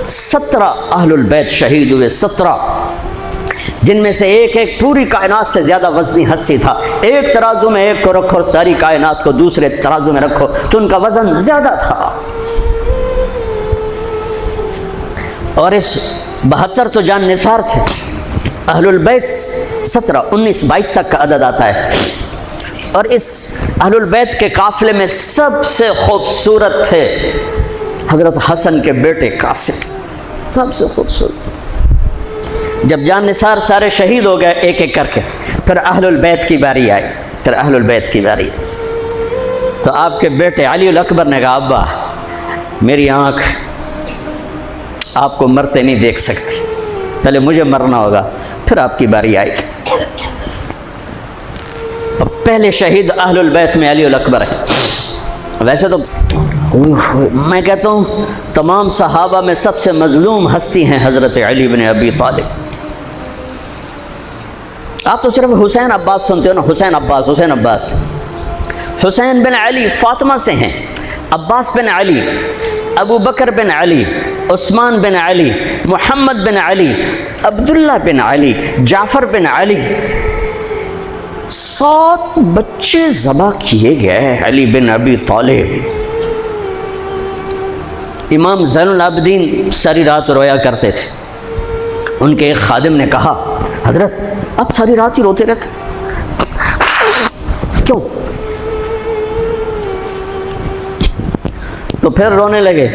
17 اہل البیت شہید ہوئے، 17، جن میں سے ایک ایک پوری کائنات سے زیادہ وزنی ہستی تھا۔ ایک ترازو میں ایک کو رکھو اور ساری کائنات کو دوسرے ترازو میں رکھو تو ان کا وزن زیادہ تھا۔ اور اس 72 تو جان نثار تھے۔ اہل البیت 17، 19، 22 تک کا عدد آتا ہے۔ اور اس اہل البیت کے قافلے میں سب سے خوبصورت تھے حضرت حسن کے بیٹے قاسم، سب سے خوبصورت۔ جب جان نثار سارے شہید ہو گئے ایک ایک کر کے، پھر اہل البیت کی باری آئی، پھر اہل البیت کی باری آئی تو آپ کے بیٹے علی الاکبر نے کہا ابا میری آنکھ آپ کو مرتے نہیں دیکھ سکتی، پہلے مجھے مرنا ہوگا پھر آپ کی باری آئی۔ اور پہلے شہید اہل البیت میں علی الاکبر ہے۔ ویسے تو میں کہتا ہوں تمام صحابہ میں سب سے مظلوم ہستی ہیں حضرت علی بن ابی طالب۔ آپ تو صرف حسین عباس سنتے ہو نا، حسین عباس، حسین عباس۔ حسین بن علی فاطمہ سے ہیں، عباس بن علی، ابو بکر بن علی، عثمان بن علی، محمد بن علی، عبداللہ بن علی، جعفر بن علی، 7 بچے ذبح کیے گئے علی بن ابی طالب۔ امام زین العابدین ساری رات رویا کرتے تھے۔ ان کے ایک خادم نے کہا حضرت آپ ساری رات ہی روتے رہتے کیوں؟ تو پھر رونے لگے،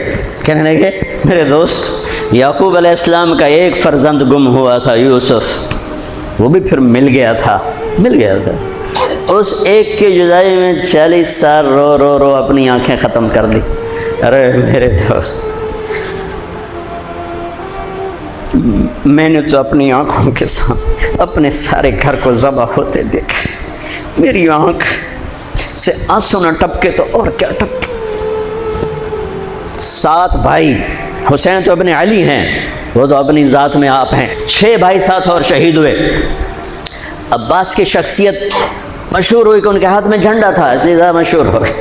کہنے لگے میرے دوست یعقوب علیہ السلام کا ایک فرزند گم ہوا تھا یوسف، وہ بھی پھر مل گیا تھا۔ اس ایک کی جدائی میں 40 سال رو رو رو اپنی آنکھیں ختم کر دی۔ ارے میرے دوست میں نے تو اپنی آنکھوں کے سامنے اپنے سارے گھر کو ذبح ہوتے دیکھا، میری آنکھ سے آنسو نہ ٹپکے تو اور کیا ٹپکے۔ 7 بھائی، حسین تو ابن علی ہیں، وہ تو اپنی ذات میں آپ ہیں، 6 بھائی ساتھ اور شہید ہوئے۔ عباس کی شخصیت مشہور ہوئی کہ ان کے ہاتھ میں جھنڈا تھا، اس لیے زیادہ مشہور ہو گئے۔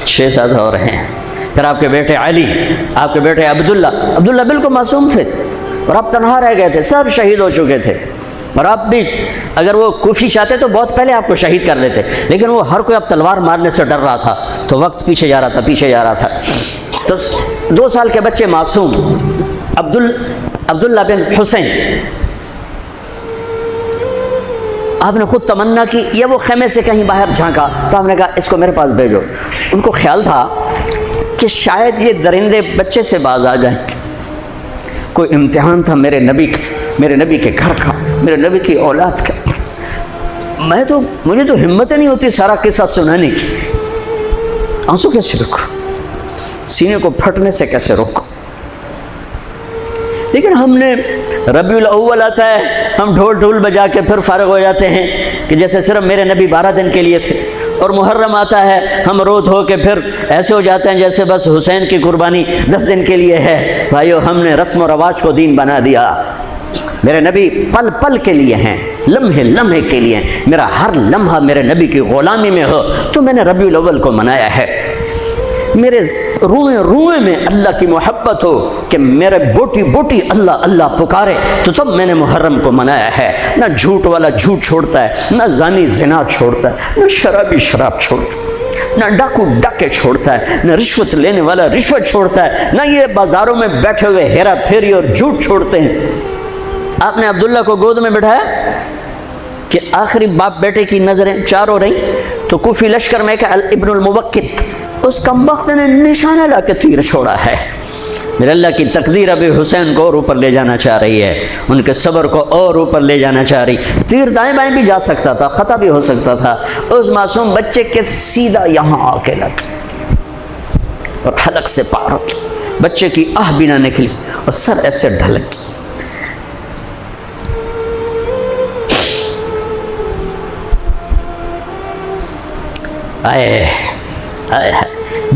6-7 اور ہیں۔ پھر آپ کے بیٹے علی، آپ کے بیٹے عبداللہ بالکل معصوم تھے اور آپ تنہا رہ گئے تھے، سب شہید ہو چکے تھے۔ اور آپ بھی اگر وہ کوفی چاہتے تو بہت پہلے آپ کو شہید کر دیتے، لیکن وہ ہر کوئی اب تلوار مارنے سے ڈر رہا تھا تو وقت پیچھے جا رہا تھا۔ تو 2 سال کے بچے معصوم عبداللہ بن حسین، آپ نے خود تمنا کی، یہ وہ خیمے سے کہیں باہر جھانکا تو آپ نے کہا اس کو میرے پاس بھیجو۔ ان کو خیال تھا کہ شاید یہ درندے بچے سے باز آ جائیں، کوئی امتحان تھا میرے نبی کے گھر کا، میرے نبی کی اولاد کا۔ مجھے تو ہمت نہیں ہوتی سارا قصہ سنانے کی، آنسو کیسے روکو، سینے کو پھٹنے سے کیسے روکو۔ لیکن ہم نے ربیع الاول آتا ہے، ہم ڈھول بجا کے پھر فارغ ہو جاتے ہیں کہ جیسے صرف میرے نبی 12 دن کے لیے تھے، اور محرم آتا ہے ہم رو دھو کے پھر ایسے ہو جاتے ہیں جیسے بس حسین کی قربانی 10 دن کے لیے ہے۔ بھائیو ہم نے رسم و رواج کو دین بنا دیا۔ میرے نبی پل پل کے لیے ہیں، لمحے لمحے کے لیے ہیں۔ میرا ہر لمحہ میرے نبی کی غلامی میں ہو تو میں نے ربیع الاول کو منایا ہے۔ میرے روئے میں اللہ کی محبت ہو کہ میرے بوٹی بوٹی اللہ اللہ پکارے تو تب میں نے محرم کو منایا ہے۔ نہ جھوٹ والا جھوٹ چھوڑتا ہے، نہ زانی زنا چھوڑتا ہے، نہ شرابی شراب چھوڑتا ہے، نہ ڈاکو ڈاکے چھوڑتا ہے، نہ رشوت لینے والا رشوت چھوڑتا ہے، نہ یہ بازاروں میں بیٹھے ہوئے ہیرا پھیری اور جھوٹ چھوڑتے ہیں۔ آپ نے عبداللہ کو گود میں بٹھایا کہ آخری باپ بیٹے کی نظریں 4 ہو رہی تو کوفی لشکر میں کہ ابن الموقت اس کمبخت نے نشانہ لا کے تیر چھوڑا ہے۔ میرے اللہ کی تقدیر ابھی حسین کو اور اوپر لے جانا چاہ رہی ہے، ان کے صبر کو اور اوپر لے جانا چاہ رہی۔ تیر دائیں بائیں بھی جا سکتا تھا، خطا بھی ہو سکتا تھا، اس معصوم بچے کے سیدھا یہاں آ کے لگ اور حلق سے پار ہو گیا، بچے کی آہ بھی نہ نکلی اور سر ایسے ڈھلک۔ آئے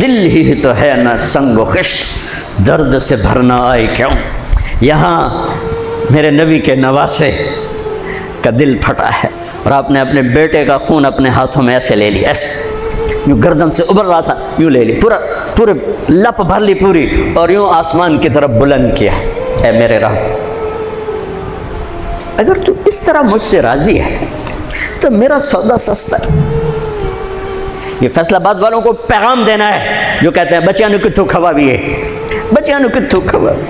دل ہی تو ہے نہ سنگ و خشت، درد سے بھرنا آئے کیوں، یہاں میرے نبی کے نواسے کا دل پھٹا ہے۔ اور آپ نے اپنے بیٹے کا خون اپنے ہاتھوں میں ایسے لے لیا، ایسے یوں گردن سے ابل رہا تھا، یوں لے لی، پورے لپ بھر لی پوری اور یوں آسمان کی طرف بلند کیا، اے میرے رب اگر تو اس طرح مجھ سے راضی ہے تو میرا سودا سستا ہے۔ یہ فیصل آباد والوں کو پیغام دینا ہے جو کہتے ہیں بچیاں نو کتھوں کھوا بھی ہے، بچیاں نو کتھوں کھوا بھی،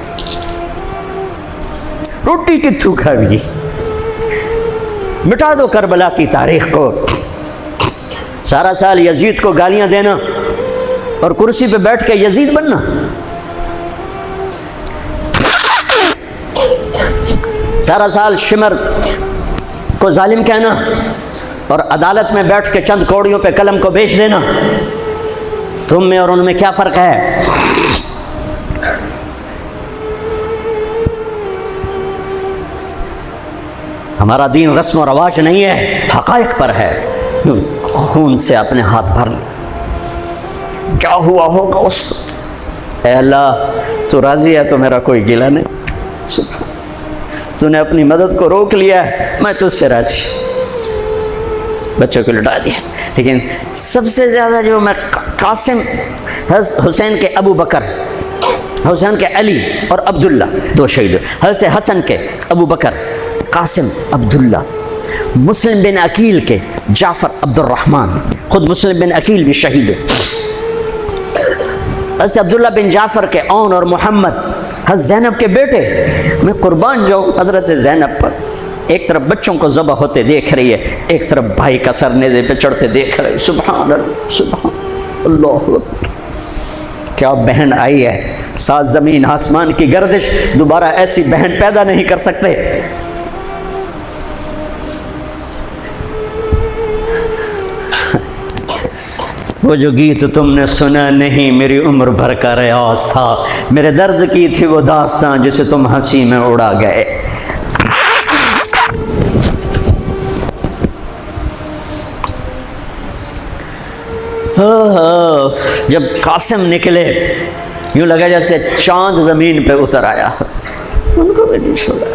روٹی کتھوں کھا بھی، مٹا دو کربلا کی تاریخ کو۔ سارا سال یزید کو گالیاں دینا اور کرسی پہ بیٹھ کے یزید بننا، سارا سال شمر کو ظالم کہنا اور عدالت میں بیٹھ کے چند کوڑیوں پہ قلم کو بیچ دینا، تم میں اور ان میں کیا فرق ہے؟ ہمارا دین رسم و رواج نہیں ہے، حقائق پر ہے۔ خون سے اپنے ہاتھ بھر لیا، کیا ہوا ہوگا اس وقت؟ اے اللہ تو راضی ہے تو میرا کوئی گلہ نہیں، تو نے اپنی مدد کو روک لیا ہے، میں تجھ سے راضی۔ بچوں کو لٹا دیا، لیکن سب سے زیادہ جو میں قاسم حسین کے ابو بکر، حسین کے علی اور عبداللہ دو شہید، حضرت حسن کے ابو بکر قاسم عبداللہ، مسلم بن عقیل کے جعفر عبد الرحمن، خود مسلم بن عقیل بھی شہید ہے، حضرت عبداللہ بن جعفر کے اون اور محمد، حضرت زینب کے بیٹے۔ میں قربان جاؤں حضرت زینب پر، ایک طرف بچوں کو ذبح ہوتے دیکھ رہی ہے، ایک طرف بھائی کا سر نیزے پہ چڑھتے دیکھ رہے، سبحان اللہ سبحان اللہ اکبر۔ کیا بہن آئی ہے، ساتھ زمین آسمان کی گردش، دوبارہ ایسی بہن پیدا نہیں کر سکتے۔ وہ جو گیت تم نے سنا نہیں میری عمر بھر کا ریاض تھا، میرے درد کی تھی وہ داستان جسے تم ہنسی میں اڑا گئے۔ جب قاسم نکلے یوں لگا جیسے چاند زمین پہ اتر آیا، ان کو بھی نہیں چھوڑا۔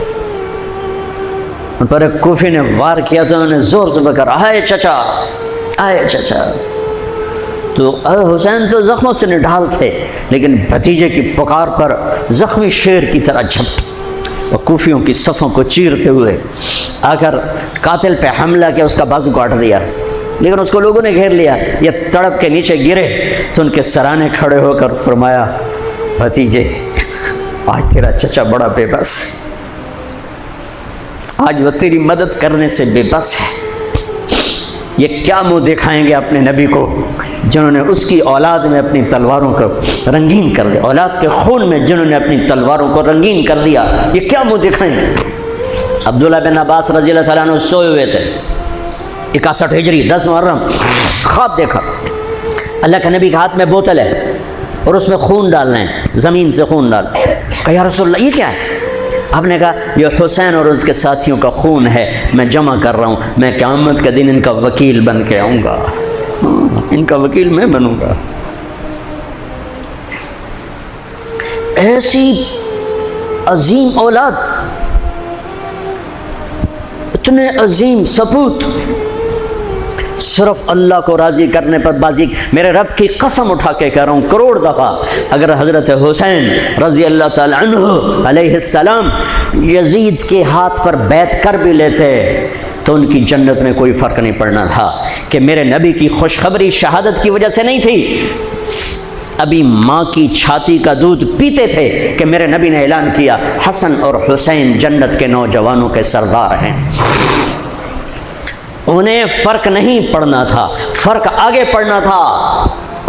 ان پر ایک کوفی نے وار کیا تو انہوں نے زور سے پکڑا، آئے چچا آئے چچا۔ تو حسین تو زخموں سے نڈھال تھے، لیکن بھتیجے کی پکار پر زخمی شیر کی طرح جھپٹ اور کوفیوں کی صفوں کو چیرتے ہوئے آ کر قاتل پہ حملہ کیا، اس کا بازو کاٹ دیا، لیکن اس کو لوگوں نے گھیر لیا۔ یہ تڑپ کے نیچے گرے تو ان کے سرانے کھڑے ہو کر فرمایا، بھتیجے آج تیرا چچا بڑا بے بس، آج وہ تیری مدد کرنے سے بے بس ہے۔ یہ کیا منہ دکھائیں گے اپنے نبی کو جنہوں نے اس کی اولاد میں اپنی تلواروں کو رنگین کر دیا، اولاد کے خون میں جنہوں نے اپنی تلواروں کو رنگین کر دیا، یہ کیا منہ دکھائیں گے؟ عبداللہ بن عباس رضی اللہ تعالیٰ عنہ سوئے ہوئے تھے، 61 ہجری 10 محرم، خواب دیکھا اللہ کے نبی کے ہاتھ میں بوتل ہے اور اس میں خون ڈالنا ہے، زمین سے خون ڈال۔ کہا یا رسول اللہ یہ کیا ہے؟ آپ نے کہا یہ حسین اور اس کے ساتھیوں کا خون ہے، میں جمع کر رہا ہوں، میں قیامت کے دن ان کا وکیل بن کے آؤں گا، ان کا وکیل میں بنوں گا۔ ایسی عظیم اولاد، اتنے عظیم سپوت، صرف اللہ کو راضی کرنے پر بازی۔ میرے رب کی قسم اٹھا کے کہہ رہا ہوں، کروڑ دفعہ اگر حضرت حسین رضی اللہ تعالی عنہ علیہ السلام یزید کے ہاتھ پر بیعت کر بھی لیتے تو ان کی جنت میں کوئی فرق نہیں پڑنا تھا، کہ میرے نبی کی خوشخبری شہادت کی وجہ سے نہیں تھی، ابھی ماں کی چھاتی کا دودھ پیتے تھے کہ میرے نبی نے اعلان کیا حسن اور حسین جنت کے نوجوانوں کے سردار ہیں۔ انہیں فرق نہیں پڑنا تھا، فرق آگے پڑنا تھا۔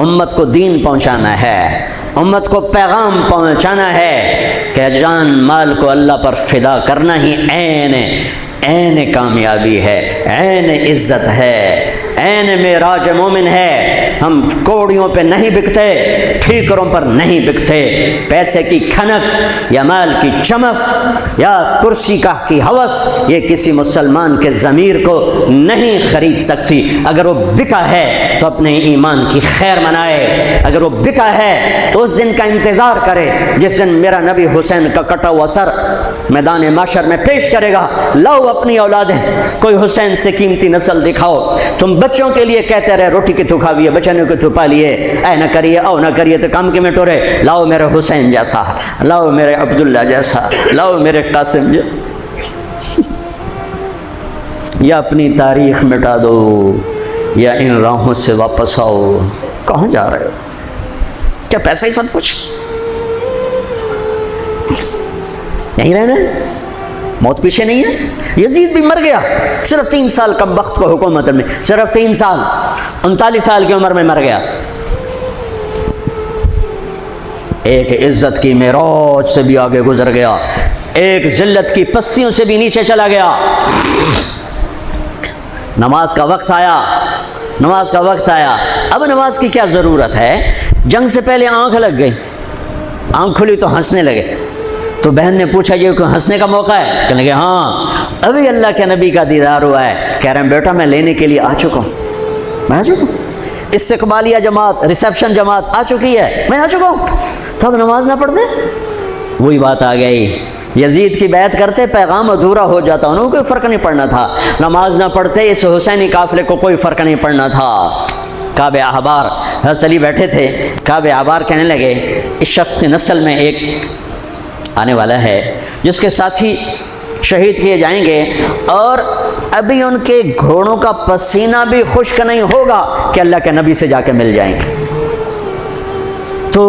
امت کو دین پہنچانا ہے، امت کو پیغام پہنچانا ہے کہ جان مال کو اللہ پر فدا کرنا ہی عین کامیابی ہے، عین عزت ہے، عین معراج مومن ہے۔ ہم کوڑیوں پہ نہیں بکتے، ٹھیکروں پر نہیں بکتے، پیسے کی کھنک یا مال کی چمک یا کرسی کا کی ہوس یہ کسی مسلمان کے ضمیر کو نہیں خرید سکتی۔ اگر وہ بکا ہے تو اپنے ایمان کی خیر منائے، اگر وہ بکا ہے تو اس دن کا انتظار کرے جس دن میرا نبی حسین کا کٹا ہوا سر میدان محشر میں پیش کرے گا، لاؤ اپنی اولادیں، کوئی حسین سے قیمتی نسل دکھاؤ۔ تم بچوں کے لیے کہتے رہے روٹی کی تو کھاویے، بچنوں کی تو پالیے، اے نہ کریے او نہ کریے تو کام کے میں ٹورے، لاؤ میرے حسین جیسا، لاؤ میرے عبداللہ جیسا، لاؤ میرے قاسم جیسا۔ یا اپنی تاریخ مٹا دو یا ان راہوں سے واپس آؤ۔ کہاں جا رہے ہو؟ کیا پیسہ ہی سب کچھ؟ یہیں رہنا ہے؟ موت پیچھے نہیں ہے؟ یزید بھی مر گیا، صرف 3 سال کم وقت کو حکومت میں، صرف 3 سال، 39 سال کی عمر میں مر گیا۔ ایک عزت کی معراج سے بھی آگے گزر گیا، ایک ذلت کی پستیوں سے بھی نیچے چلا گیا۔ نماز کا وقت آیا، نماز کا وقت آیا، اب نماز کی کیا ضرورت ہے؟ جنگ سے پہلے آنکھ لگ گئی، آنکھ کھلی تو ہنسنے لگے۔ تو بہن نے پوچھا یہ کوئی ہنسنے کا موقع ہے؟ کہنے لگے ہاں، ابھی اللہ کے نبی کا دیدار ہوا ہے۔ کہہ رہے ہیں بیٹا میں لینے کے لیے آ چکا ہوں، میں آ چکا ہوں، استقبالیہ جماعت، ریسیپشن جماعت آ چکی ہے، میں آ چکا ہوں، تو اب نماز نہ پڑھتے؟ وہی بات آ گئی، یزید کی بیعت کرتے پیغام ادھورا ہو جاتا، انہوں کو کوئی فرق نہیں پڑنا تھا، نماز نہ پڑھتے اس حسینی قافلے کو کوئی فرق نہیں پڑنا تھا۔ کعب احبار، حضرت علی بیٹھے تھے، کعب احبار کہنے لگے اس شخص نسل میں ایک آنے والا ہے جس کے ساتھی شہید کیے جائیں گے، اور ابھی ان کے گھوڑوں کا پسینہ بھی خشک نہیں ہوگا کہ اللہ کے نبی سے جا کے مل جائیں گے۔ تو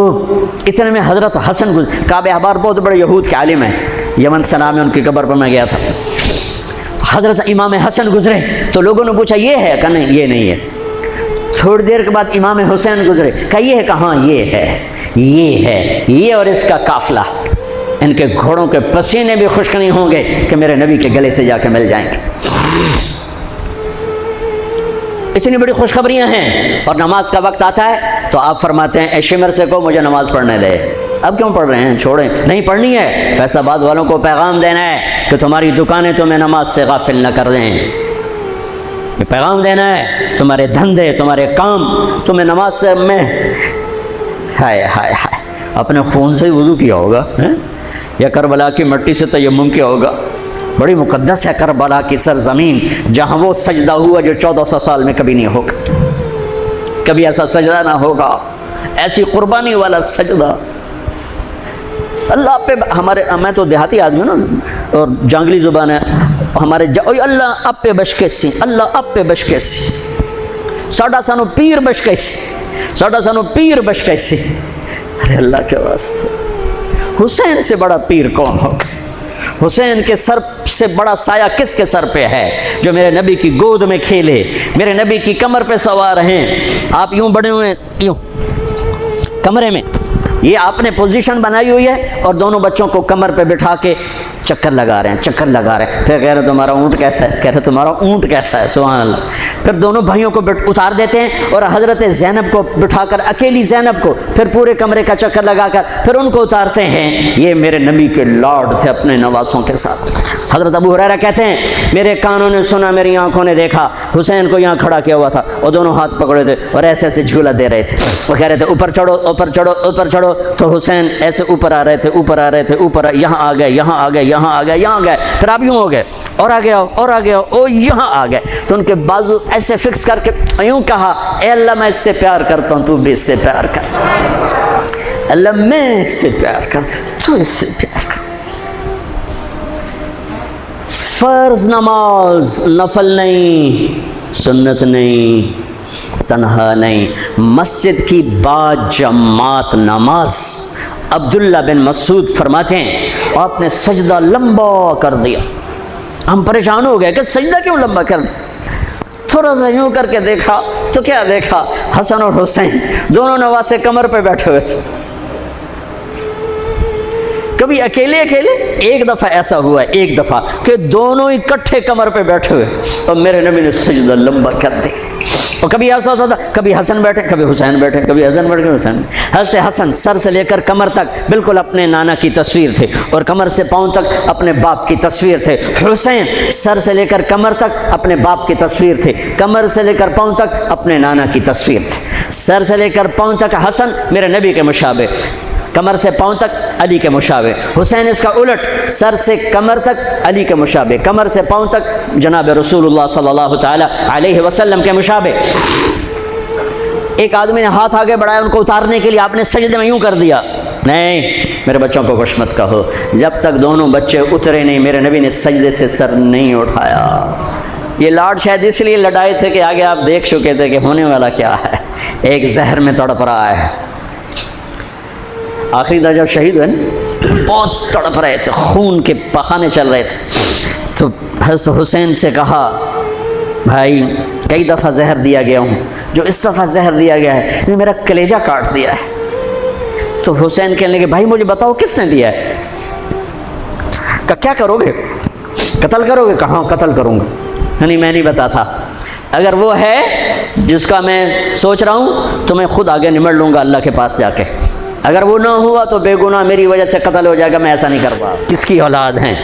اتنے میں حضرت حسن کعب احبار بہت بڑے یہود کے عالم ہیں، یمن سے نام ہے ان کی قبر پر میں گیا تھا۔ حضرت امام حسن گزرے تو لوگوں نے پوچھا یہ ہے؟ کہا نہیں یہ نہیں ہے۔ تھوڑی دیر کے بعد امام حسین گزرے، کہا یہ ہے؟ کہاں یہ ہے، یہ ہے، یہ اور اس کا قافلہ، ان کے گھوڑوں کے پسینے بھی خشک نہیں ہوں گے کہ میرے نبی کے گلے سے جا کے مل جائیں گے۔ اتنی بڑی خوشخبریاں ہیں، اور نماز کا وقت آتا ہے تو آپ فرماتے ہیں اے شمر سے کو مجھے نماز پڑھنے دے۔ اب کیوں پڑھ رہے ہیں؟ چھوڑیں، نہیں پڑھنی ہے۔ فیصل آباد والوں کو پیغام دینا ہے کہ تمہاری دکانیں تمہیں نماز سے غافل نہ کر دیں، یہ پیغام دینا ہے، تمہارے دھندے، تمہارے کام تمہیں نماز سے میں ہائے ہائے ہائے اپنے خون سے ہی وضو کیا ہوگا یا کربلا کی مٹی سے تیمم کیا ہوگا۔ بڑی مقدس ہے کربلا کی سرزمین، جہاں وہ سجدہ ہوا جو 1400 سال میں کبھی نہیں ہوگا، کبھی ایسا سجدہ نہ ہوگا، ایسی قربانی والا سجدہ۔ اللہ پہ ہمارے، میں تو دیہاتی آدمی ہوں نا اور جانگلی زبان ہے ہمارے، اللہ آپ پہ بشکے سی، اللہ آپ پہ بشکے سی، ساڈا سانو پیر بشکے سی، ساڈا سانو پیر بشکے سی۔ ارے اللہ کے واسطے، حسین سے بڑا پیر کون ہوگا؟ حسین کے سر سے بڑا سایہ کس کے سر پہ ہے جو میرے نبی کی گود میں کھیلے، میرے نبی کی کمر پہ سوار ہیں۔ آپ یوں بڑے ہوئے یوں کمرے میں، یہ آپ نے پوزیشن بنائی ہوئی ہے، اور دونوں بچوں کو کمر پہ بٹھا کے چکر لگا رہے ہیں، چکر لگا رہے ہیں۔ پھر کہہ رہے تمہارا اونٹ کیسا ہے؟ کہہ رہے تمہارا اونٹ کیسا ہے؟ سبحان اللہ۔ پھر دونوں بھائیوں کو اتار دیتے ہیں اور حضرت زینب کو بٹھا کر، اکیلی زینب کو، پھر پورے کمرے کا چکر لگا کر پھر ان کو اتارتے ہیں۔ یہ میرے نبی کے لاڈ تھے اپنے نواسوں کے ساتھ۔ حضرت ابو ہریرہ کہتے ہیں میرے کانوں نے سنا، میری آنکھوں نے دیکھا، حسین کو یہاں کھڑا کیا ہوا تھا اور دونوں ہاتھ پکڑے تھے اور ایسے ایسے جھولا دے رہے تھے، وہ کہہ رہے تھے اوپر چڑھو اوپر چڑھو اوپر چڑھو، تو حسین ایسے اوپر آ رہے تھے، اوپر آ رہے تھے، اوپر یہاں آ گئے، یہاں آ گئے، یہاں آ گئے، یہاں گئے، پھر آپ یوں ہو گئے اور آگے آؤ اور آگے آؤ، او یہاں آ گئے، تو ان کے بازو ایسے فکس کر کے یوں کہا اے اللہ میں اس سے پیار کرتا ہوں، تو بھی اس سے پیار کر، اللہ میں اس سے پیار کرتا ہوں، تو اس سے پیار کر۔ فرض نماز نفل نہیں، سنت نہیں، تنہا نہیں، مسجد کی با جماعت نماز۔ عبداللہ بن مسعود فرماتے ہیں آپ نے سجدہ لمبا کر دیا، ہم پریشان ہو گئے کہ سجدہ کیوں لمبا کر دیا؟ تھوڑا سا یوں کر کے دیکھا تو کیا دیکھا؟ حسن اور حسین دونوں نواسے کمر پہ بیٹھے ہوئے تھے۔ کبھی اکیلے اکیلے، ایک دفعہ ایسا ہوا ہے، ایک دفعہ کہ دونوں اکٹھے کمر پہ بیٹھے ہوئے اور میرے نبی نے سجدہ لمبا کر دیا۔ اور کبھی ایسا ہوتا تھا کبھی حسن بیٹھے کبھی حسین بیٹھے، کبھی حسن بیٹھے کبھی حسین۔ حضرت حسن سر سے لے کر کمر تک بالکل اپنے نانا کی تصویر تھے، اور کمر سے پاؤں تک اپنے باپ کی تصویر تھے۔ حسین سر سے لے کر کمر تک اپنے باپ کی تصویر تھے، کمر سے لے کر پاؤں تک اپنے نانا کی تصویر تھے، سر سے لے کر پاؤں تک حسن میرے نبی کے مشابہ، کمر سے پاؤں تک علی کے مشابہ، حسین اس کا الٹ، سر سے کمر تک علی کے مشابہ، کمر سے پاؤں تک جناب رسول اللہ صلی اللہ تعالی علیہ وسلم کے مشابہ۔ ایک آدمی نے ہاتھ آگے بڑھایا ان کو اتارنے کے لیے، آپ نے سجدے میں یوں کر دیا، نہیں میرے بچوں کو کچھ مت کہو، جب تک دونوں بچے اترے نہیں میرے نبی نے سجدے سے سر نہیں اٹھایا۔ یہ لاڈ شاید اس لیے لڑائے تھے کہ آگے آپ دیکھ چکے تھے کہ ہونے والا کیا ہے، ایک زہر میں تڑپ رہا ہے۔ آخری دن جب شہید ہوئے نا بہت تڑپ رہے تھے، خون کے پخانے چل رہے تھے، تو حضرت حسین سے کہا بھائی کئی دفعہ زہر دیا گیا ہوں، جو اس دفعہ زہر دیا گیا ہے یہ میرا کلیجہ کاٹ دیا ہے۔ تو حسین کہنے لگے بھائی مجھے بتاؤ کس نے دیا ہے؟ کہ کیا کرو گے، قتل کرو گے؟ کہاں قتل کروں گا، نہیں میں نہیں بتاتا، اگر وہ ہے جس کا میں سوچ رہا ہوں تو میں خود آگے نمٹ لوں گا اللہ کے پاس جا کے، اگر وہ نہ ہوا تو بے گناہ میری وجہ سے قتل ہو جائے گا، میں ایسا نہیں کر پا۔ کس کی اولاد ہیں،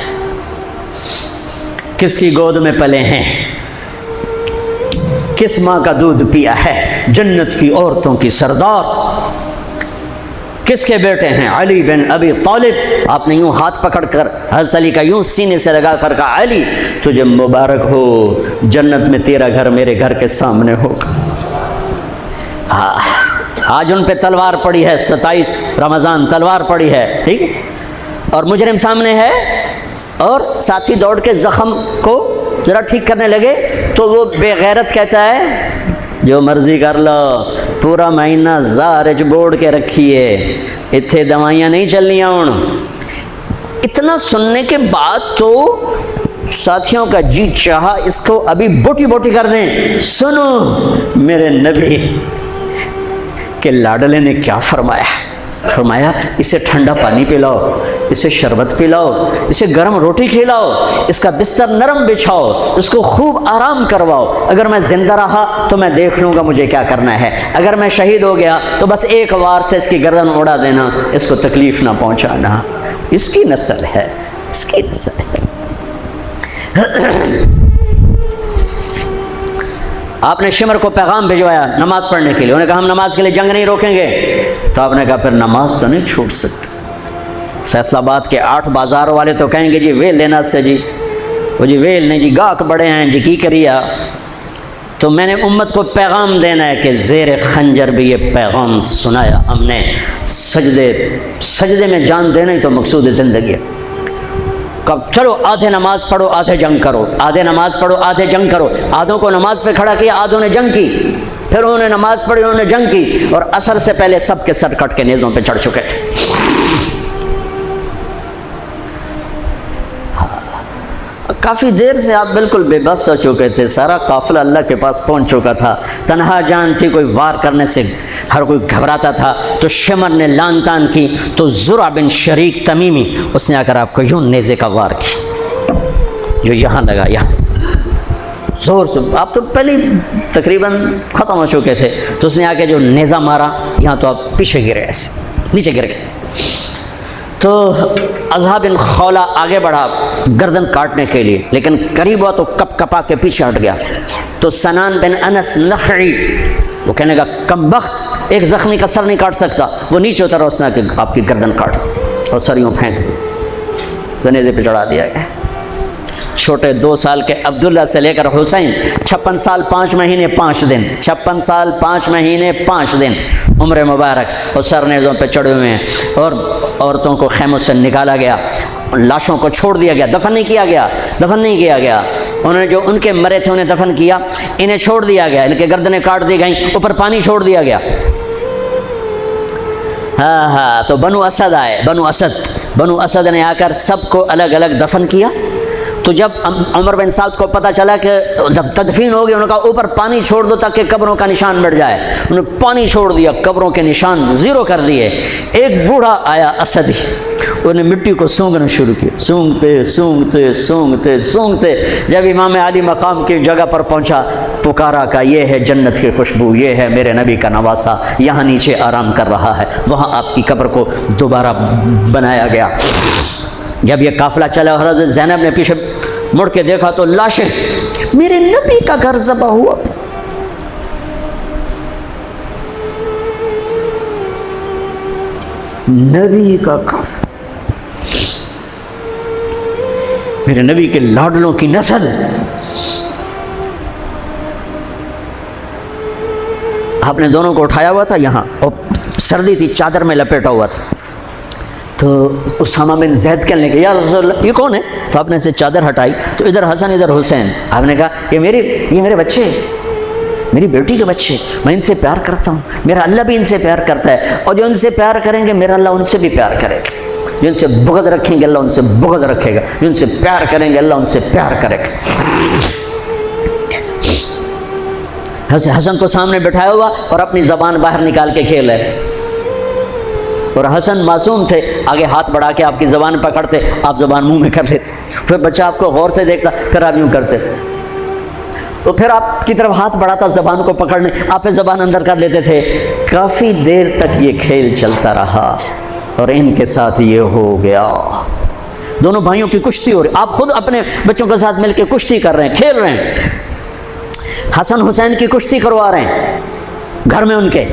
کس کی گود میں پلے ہیں، کس ماں کا دودھ پیا ہے، جنت کی عورتوں کی سردار، کس کے بیٹے ہیں؟ علی بن ابی طالب۔ آپ نے یوں ہاتھ پکڑ کر حضرت علی کا یوں سینے سے لگا کر کہا علی تجھے مبارک ہو، جنت میں تیرا گھر میرے گھر کے سامنے ہوگا۔ آج ان پہ تلوار پڑی ہے، 27 رمضان تلوار پڑی ہے، ٹھیک، اور مجرم سامنے ہے، اور ساتھی دوڑ کے زخم کو ذرا ٹھیک کرنے لگے تو وہ بے غیرت کہتا ہے جو مرضی کر لو، پورا مہینہ زارج بوڑ کے رکھیے، اتنے دوائیاں نہیں چلنیاں ہوں۔ اتنا سننے کے بعد تو ساتھیوں کا جی چاہا اس کو ابھی بوٹی بوٹی کر دیں۔ سنو میرے نبی کہ لاڈلے نے کیا فرمایا، فرمایا اسے ٹھنڈا پانی پلاؤ، اسے شربت پلاؤ، اسے گرم روٹی کھلاؤ، اس کا بستر نرم بچھاؤ، اس کو خوب آرام کرواؤ، اگر میں زندہ رہا تو میں دیکھ لوں گا مجھے کیا کرنا ہے، اگر میں شہید ہو گیا تو بس ایک وار سے اس کی گردن اڑا دینا، اس کو تکلیف نہ پہنچانا، اس کی نسل ہے، اس کی نسل ہے۔ آپ نے شمر کو پیغام بھجوایا نماز پڑھنے کے لیے، انہوں نے کہا ہم نماز کے لیے جنگ نہیں روکیں گے، تو آپ نے کہا پھر نماز تو نہیں چھوٹ سکتی۔ فیصل آباد کے 8 بازاروں والے تو کہیں گے جی ویل دینا سے جی، وہ جی ویل نہیں جی گاہک بڑے ہیں جی کی کریا، تو میں نے امت کو پیغام دینا ہے کہ زیر خنجر بھی یہ پیغام سنایا ہم نے، سجدے میں جان دینا ہی تو مقصود زندگی ہے۔ کب چلو آدھے نماز پڑھو آدھے جنگ کرو، آدھے نماز پڑھو آدھے جنگ کرو، آدھوں کو نماز پہ کھڑا کیا، آدھوں نے جنگ کی، پھر انہوں نے نماز پڑھی انہوں نے جنگ کی، اور عصر سے پہلے سب کے سر کٹ کے نیزوں پہ چڑھ چکے تھے۔ کافی دیر سے آپ بالکل بے بس ہو چکے تھے، سارا قافلہ اللہ کے پاس پہنچ چکا تھا، تنہا جان تھی، کوئی وار کرنے سے ہر کوئی گھبراتا تھا، تو شمر نے لان تان کی، تو زرع بن شریک تمیمی اس نے آ کر آپ کو یوں نیزے کا وار کیا، جو یہاں لگا، یہاں زور سے، آپ تو پہلے تقریباً ختم ہو چکے تھے، تو اس نے آ کے جو نیزہ مارا یہاں، تو آپ پیچھے گرے، ایسے نیچے گر گئے۔ تو اضحیٰ بن خولہ آگے بڑھا گردن کاٹنے کے لیے، لیکن قریب ہوا تو کپ کپا کے پیچھے ہٹ گیا، تو سنان بن انس نخعی وہ کہنے کا کم بخت ایک زخمی کا سر نہیں کاٹ سکتا، وہ نیچے اترا، اس نے کہ آپ کی گردن کاٹ دی اور سر یوں پھینک دی، نیزے پہ چڑھا دیا گیا۔ چھوٹے 2 سال کے عبداللہ سے لے کر حسین 56 سال 5 مہینے 5 دن، 56 سال 5 مہینے 5 دن عمر مبارک، اور سر نیزوں پہ چڑھے ہوئے ہیں، اور عورتوں کو خیموں سے نکالا گیا، لاشوں کو چھوڑ دیا گیا، دفن نہیں کیا گیا، انہوں نے جو ان کے مرے تھے انہیں دفن کیا، انہیں چھوڑ دیا گیا، ان کے گردنیں کاٹ دی گئیں، اوپر پانی چھوڑ دیا گیا۔ ہاں تو بنو اسد نے آ کر سب کو الگ الگ دفن کیا۔ تو جب عمر بن سعد کو پتہ چلا کہ تدفین ہو گئی، انہوں نے کہا اوپر پانی چھوڑ دو تاکہ قبروں کا نشان مٹ جائے، انہوں نے پانی چھوڑ دیا، قبروں کے نشان زیرو کر دیے۔ ایک بوڑھا آیا اسدی، انہوں نے مٹی کو سونگنا شروع کیا، سونگتے جب امام علی مقام کی جگہ پر پہنچا، پکارا کہ یہ ہے جنت کی خوشبو، یہ ہے میرے نبی کا نواسہ، یہاں نیچے آرام کر رہا ہے۔ وہاں آپ کی قبر کو دوبارہ بنایا گیا۔ جب یہ قافلہ چلا، حضرت زینب نے پیچھے مڑ کے دیکھا تو لاشیں، میرے نبی کا گھر ذبح ہوا۔ نبی کا گھر، میرے نبی کے لاڈلوں کی نسل. آپ نے دونوں کو اٹھایا ہوا تھا یہاں، اور سردی تھی، چادر میں لپیٹا ہوا تھا. تو اسامہ بن زید کہنے لگے یا رسول اللہ یہ کون ہے؟ تو آپ نے اسے چادر ہٹائی تو ادھر حسن ادھر حسین. آپ نے کہا یہ میرے بچے، میری بیٹی کے بچے، میں ان سے پیار کرتا ہوں، میرا اللہ بھی ان سے پیار کرتا ہے، اور جو ان سے پیار کریں گے میرا اللہ ان سے بھی پیار کرے گا. جو ان سے بغض رکھیں گے اللہ ان سے بغض رکھے گا، جو ان سے پیار کریں گے اللہ ان سے پیار کرے گا. حسن کو سامنے بٹھایا ہوا اور اپنی زبان باہر نکال کے کھیل ہے. اور حسن معصوم تھے، آگے ہاتھ بڑھا کے آپ کی زبان پکڑتے، آپ زبان منہ میں کر لیتے. پھر بچہ آپ کو غور سے دیکھتا، پھر آپ یوں کرتے، تو پھر آپ کی طرف ہاتھ بڑھاتا زبان کو پکڑنے، آپ زبان اندر کر لیتے تھے. کافی دیر تک یہ کھیل چلتا رہا اور ان کے ساتھ یہ ہو گیا. دونوں بھائیوں کی کشتی ہو رہی، آپ خود اپنے بچوں کے ساتھ مل کے کشتی کر رہے ہیں، کھیل رہے ہیں. حسن حسین کی کشتی کروا رہے ہیں گھر میں ان کے.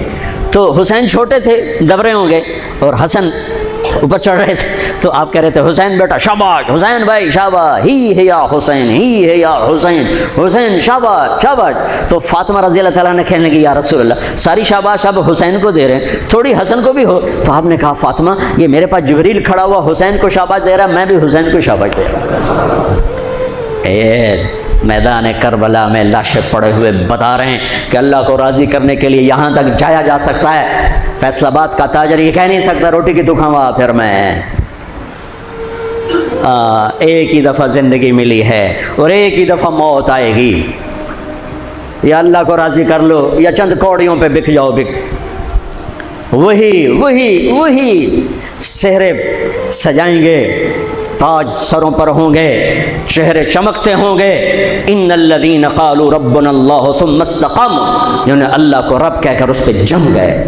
تو حسین چھوٹے تھے، دبرے ہوں گے، اور حسن اوپر چڑھ رہے تھے. تو آپ کہہ رہے تھے حسین بیٹا شاباش، حسین بھائی شاباش، ہی ہے یا حسین، ہی ہے یا حسین، حسین شاباش شاباش. تو فاطمہ رضی اللہ تعالیٰ نے کہنے لگی یا رسول اللہ ساری شاباش اب حسین کو دے رہے ہیں، تھوڑی حسن کو بھی ہو. تو آپ نے کہا فاطمہ یہ میرے پاس جبریل کھڑا ہوا حسین کو شاباش دے رہا، میں بھی حسین کو شاباش دے رہا. میدان کربلا میں لاشیں پڑے ہوئے بتا رہے ہیں کہ اللہ کو راضی کرنے کے لیے یہاں تک جایا جا سکتا ہے. فیصل آباد کا تاجر یہ کہہ نہیں سکتا روٹی کی تو کھاوا پھر میں. ایک ہی دفعہ زندگی ملی ہے اور ایک ہی دفعہ موت آئے گی. یا اللہ کو راضی کر لو یا چند کوڑیوں پہ بک جاؤ. وہی سہرے سجائیں گے، تاج سروں پر ہوں گے، چہرے چمکتے ہوں گے. ان الذین قالوا ربنا اللہ ثم استقاموا، جنہوں نے اللہ کو رب کہہ کر اس پہ جم گئے.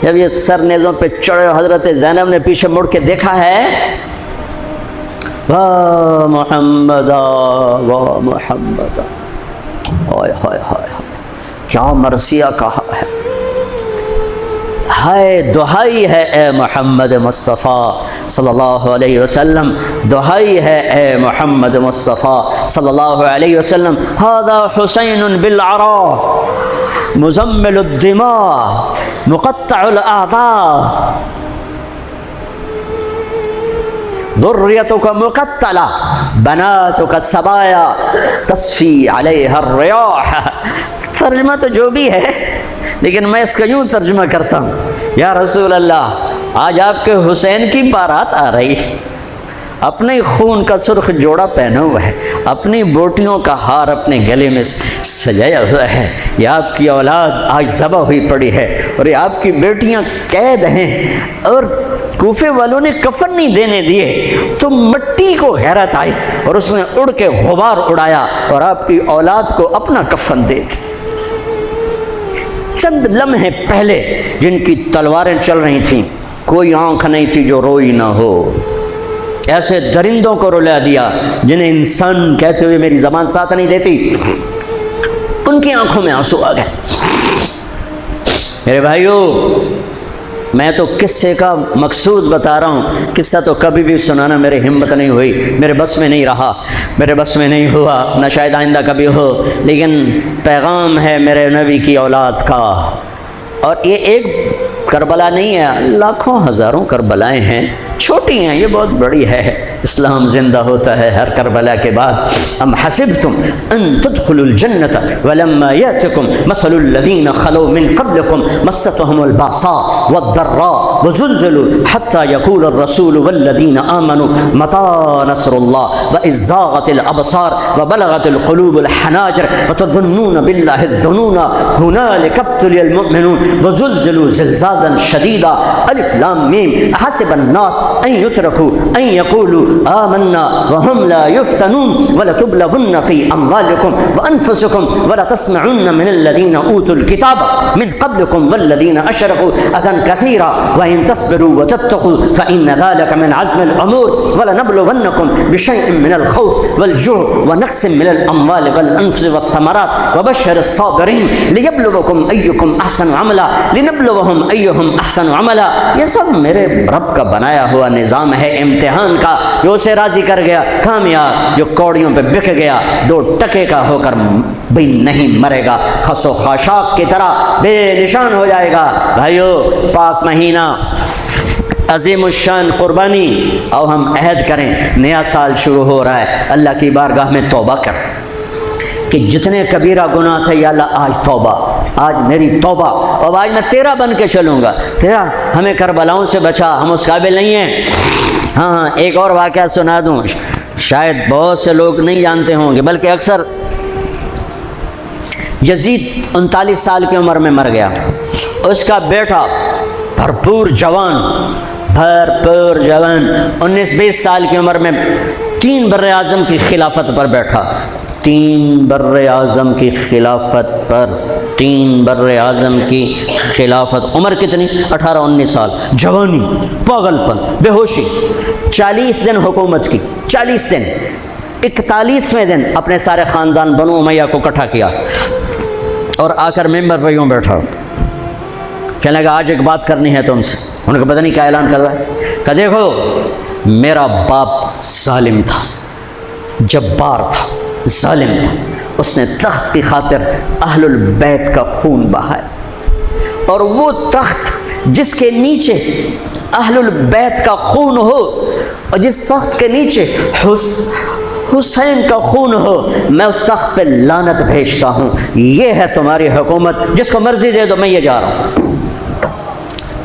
جب یہ سر نیزوں پہ چڑھے حضرت زینب نے پیچھے مڑ کے دیکھا ہے، واہ محمد واہ محمد، ہائے ہائے ہائے کیا مرثیہ کہا ہے. ہائے دہائی ہے اے محمد مصطفیٰ صلی اللہ علیہ وسلم، دہائی ہے اے محمد مصطفیٰ صلی اللہ علیہ وسلم. ھذا حسین بالعراء مزمل الدماء مقطع الاعضاء ذریتک مقتلہ بناتک سبایا تصفی علیہ الریاح. ترجمہ تو جو بھی ہے لیکن میں اس کا یوں ترجمہ کرتا ہوں، یا رسول اللہ آج آپ کے حسین کی بارات آ رہی، اپنے خون کا سرخ جوڑا پہنا ہوا ہے، اپنی بوٹیوں کا ہار اپنے گلے میں سجایا ہوا ہے. یہ آپ کی اولاد آج ذبح ہوئی پڑی ہے اور یہ آپ کی بیٹیاں قید ہیں، اور کوفے والوں نے کفن نہیں دینے دیے تو مٹی کو غیرت آئی اور اس نے اڑ کے غبار اڑایا اور آپ کی اولاد کو اپنا کفن دے دی. چند لمحے پہلے جن کی تلواریں چل رہی تھیں، کوئی آنکھ نہیں تھی جو روئی نہ ہو. ایسے درندوں کو رلا دیا جنہیں انسان کہتے ہوئے میری زبان ساتھ نہیں دیتی، ان کی آنکھوں میں آنسو آ گئے. میرے بھائیو میں تو قصے کا مقصود بتا رہا ہوں، قصہ تو کبھی بھی سنانا میری ہمت نہیں ہوئی، میرے بس میں نہیں رہا، میرے بس میں نہیں ہوا، نہ شاید آئندہ کبھی ہو. لیکن پیغام ہے میرے نبی کی اولاد کا. اور یہ ایک کربلا نہیں ہے، لاکھوں ہزاروں کربلائیں ہیں، چھوٹی ہیں، یہ بہت بڑی ہے. اسلام زندہ ہوتا ہے ہر کربلا کے بعد. ام حسبتم ان تدخلوا الجنة ولما يأتكم مثل الذين خلوا من قبلكم مستهم البأساء والضراء وزلزلوا حتى يقول الرسول والذين آمنوا متى نصر الله وإذ زاغت الأبصار وبلغت القلوب الحناجر وتظنون بالله الظنون هنالك ابتلي المؤمنون وزلزلوا زلزالا شديدا. الف لام میم. حسب الناس ان يتركوا ان يقولوا آمنا وهم لا يفتنون ولتبلغن في اموالكم وانفسكم ولتسمعن من الذين اوتوا الكتاب من قبلكم والذين اشركوا اذى كثيرا وان تصبروا وتتقوا فان ذلك من عزم الامور ولنبلونكم بشيء من الخوف والجوع ونقص من الاموال والانفس والثمرات وبشر الصابرين ليبلوكم ايكم احسن عملا لنبلوهم ايهم احسن عملا. یہ سب میرے رب کا بنایا ہوا نظام ہے امتحان کا. جو اسے راضی کر گیا کامیاب، جو کوڑیوں پہ بک گیا 2 ٹکے کا ہو کر بھی نہیں مرے گا، خس و خاشاک کی طرح بے نشان ہو جائے گا. بھائیو، پاک مہینہ، عظیم الشان قربانی، اور ہم عہد کریں، نیا سال شروع ہو رہا ہے، اللہ کی بارگاہ میں توبہ کر کہ جتنے کبیرہ گناہ تھے یا اللہ آج توبہ، آج میری توبہ، اور آج میں تیرا بن کے چلوں گا. تیرا ہمیں کربلاؤں سے بچا، ہم اس قابل نہیں ہیں. ہاں، ایک اور واقعہ سنا دوں، شاید بہت سے لوگ نہیں جانتے ہوں گے، بلکہ اکثر. یزید 39 سال کی عمر میں مر گیا. اس کا بیٹا بھرپور جوان 19-20 سال کی عمر میں 3 بر اعظم کی خلافت پر بیٹھا. 3 بر اعظم کی خلافت پر، 3 بر اعظم کی خلافت. عمر کتنی؟ 18-19 سال. جوانی، پاگل پن، بے ہوشی. 40 دن حکومت کی، 40 دن. 41ویں دن اپنے سارے خاندان بنو امیہ کو اکٹھا کیا اور آ کر ممبر پہ یوں بیٹھا. کہنے لگا آج ایک بات کرنی ہے تم سے. انہوں نے پتہ نہیں کیا اعلان کر رہا ہے. کہ دیکھو، میرا باپ ظالم تھا، جبار تھا، ظالم تھا. اس نے تخت کی خاطر اہل البیت کا خون بہایا، اور وہ تخت جس کے نیچے اہل البیت کا خون ہو، اور جس تخت کے نیچے حسین کا خون ہو، میں اس تخت پہ لعنت بھیجتا ہوں. یہ ہے تمہاری حکومت، جس کو مرضی دے دو، میں یہ جا رہا ہوں.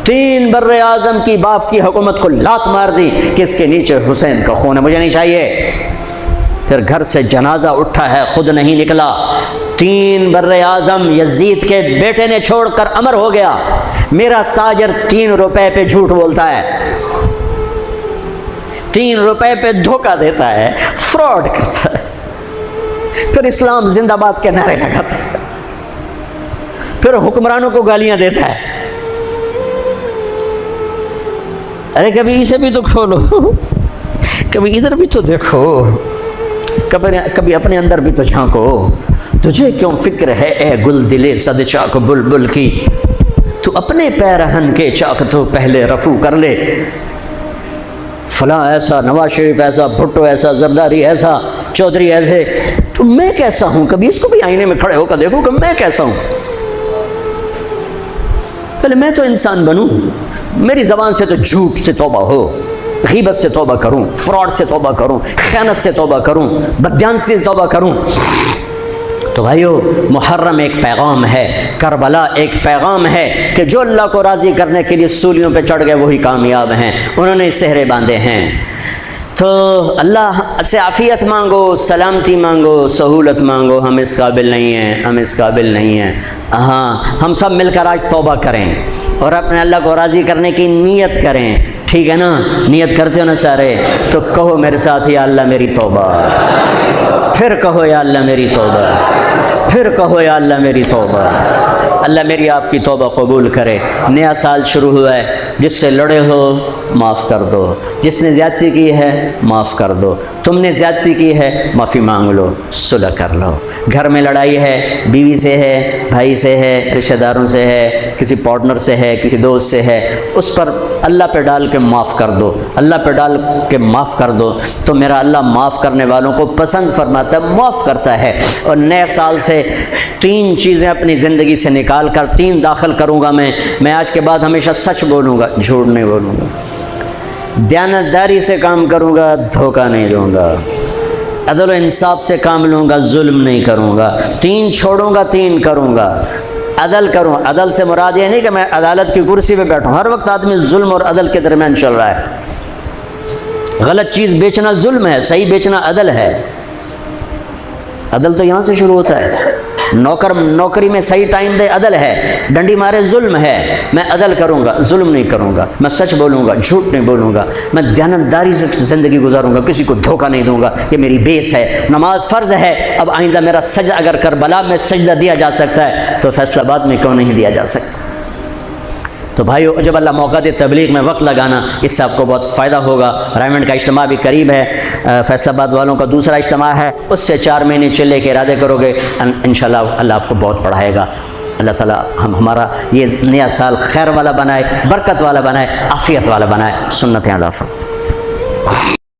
3 بر اعظم کی باپ کی حکومت کو لات مار دی کہ اس کے نیچے حسین کا خون ہے، مجھے نہیں چاہیے. پھر گھر سے جنازہ اٹھا ہے، خود نہیں نکلا. 3 بر اعظم یزید کے بیٹے نے چھوڑ کر امر ہو گیا. میرا تاجر 3 روپے پہ جھوٹ بولتا ہے، 3 روپے پہ دھوکہ دیتا ہے، فراڈ کرتا ہے، پھر اسلام زندہ باد کے نعرے لگاتا ہے، پھر حکمرانوں کو گالیاں دیتا ہے. ارے کبھی اسے بھی تو کھولو، کبھی ادھر بھی تو دیکھو، کبھی اپنے اندر بھی تو جھانکو. تجھے کیوں فکر ہے اے گل دلے صد چاک بلبل کی، تو اپنے پیرہن کے چاک تو پہلے رفو کر لے. فلاں ایسا، نواز شریف ایسا، بھٹو ایسا، زرداری ایسا، چودھری ایسے، تو میں کیسا ہوں؟ کبھی اس کو بھی آئینے میں کھڑے ہو کر دیکھو کہ میں کیسا ہوں. پہلے میں تو انسان بنوں. میری زبان سے تو جھوٹ سے توبہ ہو، غیبت سے توبہ کروں، فراڈ سے توبہ کروں، خیانت سے توبہ کروں، بددیانتی سے توبہ کروں. تو بھائیو، محرم ایک پیغام ہے، کربلا ایک پیغام ہے کہ جو اللہ کو راضی کرنے کے لیے سولیوں پہ چڑھ گئے وہی کامیاب ہیں. انہوں نے سہرے باندھے ہیں. تو اللہ سے عافیت مانگو، سلامتی مانگو، سہولت مانگو. ہم اس قابل نہیں ہیں، ہم اس قابل نہیں ہیں. ہاں، ہم سب مل کر آج توبہ کریں اور اپنے اللہ کو راضی کرنے کی نیت کریں. ٹھیک ہے نا؟ نیت کرتے ہو نا سارے؟ تو کہو میرے ساتھ، یا اللہ میری توبہ. پھر کہو یا اللہ میری توبہ. پھر کہو یا اللہ میری توبہ. اللہ میری آپ کی توبہ قبول کرے. نیا سال شروع ہوا ہے، جس سے لڑے ہو معاف کر دو، جس نے زیادتی کی ہے معاف کر دو. تم نے زیادتی کی ہے، معافی مانگ لو، صلح کر لو. گھر میں لڑائی ہے، بیوی سے ہے، بھائی سے ہے، رشتہ داروں سے ہے، کسی پارٹنر سے ہے، کسی دوست سے ہے، اس پر اللہ پہ ڈال کے معاف کر دو. اللہ پہ ڈال کے معاف کر دو تو میرا اللہ معاف کرنے والوں کو پسند فرماتا ہے، معاف کرتا ہے. اور نئے سال سے 3 چیزیں اپنی زندگی سے نکال کر 3 داخل کروں گا. میں آج کے بعد ہمیشہ سچ بولوں گا، جھوٹ نہیں بولوں گا. دیانتداری سے کام کروں گا، دھوکہ نہیں دوں گا. عدل و انصاف سے کام لوں گا، ظلم نہیں کروں گا. 3 چھوڑوں گا، 3 کروں گا. عدل کروں. عدل سے مراد یہ نہیں کہ میں عدالت کی کرسی پہ بیٹھوں. ہر وقت آدمی ظلم اور عدل کے درمیان چل رہا ہے. غلط چیز بیچنا ظلم ہے، صحیح بیچنا عدل ہے. عدل تو یہاں سے شروع ہوتا ہے. نوکری میں صحیح ٹائم دے، عدل ہے، ڈنڈی مارے ظلم ہے، میں عدل کروں گا، ظلم نہیں کروں گا، میں سچ بولوں گا، جھوٹ نہیں بولوں گا، میں دیانتداری سے زندگی گزاروں گا، کسی کو دھوکہ نہیں دوں گا، یہ میری بیس ہے، نماز فرض ہے، اب آئندہ میرا سجدہ اگر کربلا میں سجدہ دیا جا سکتا ہے تو فیصل آباد میں کیوں نہیں دیا جا سکتا؟ تو بھائیو، جب اللہ موقع دے تبلیغ میں وقت لگانا، اس سے آپ کو بہت فائدہ ہوگا۔ رائمنڈ کا اجتماع بھی قریب ہے، فیصل آباد والوں کا دوسرا اجتماع ہے، اس سے 4 مہینے چلے کے ارادے کرو گے، انشاءاللہ اللہ آپ کو بہت پڑھائے گا۔ اللہ تعالیٰ ہمارا یہ نیا سال خیر والا بنائے، برکت والا بنائے، عافیت والا بنائے۔ سنت اللہ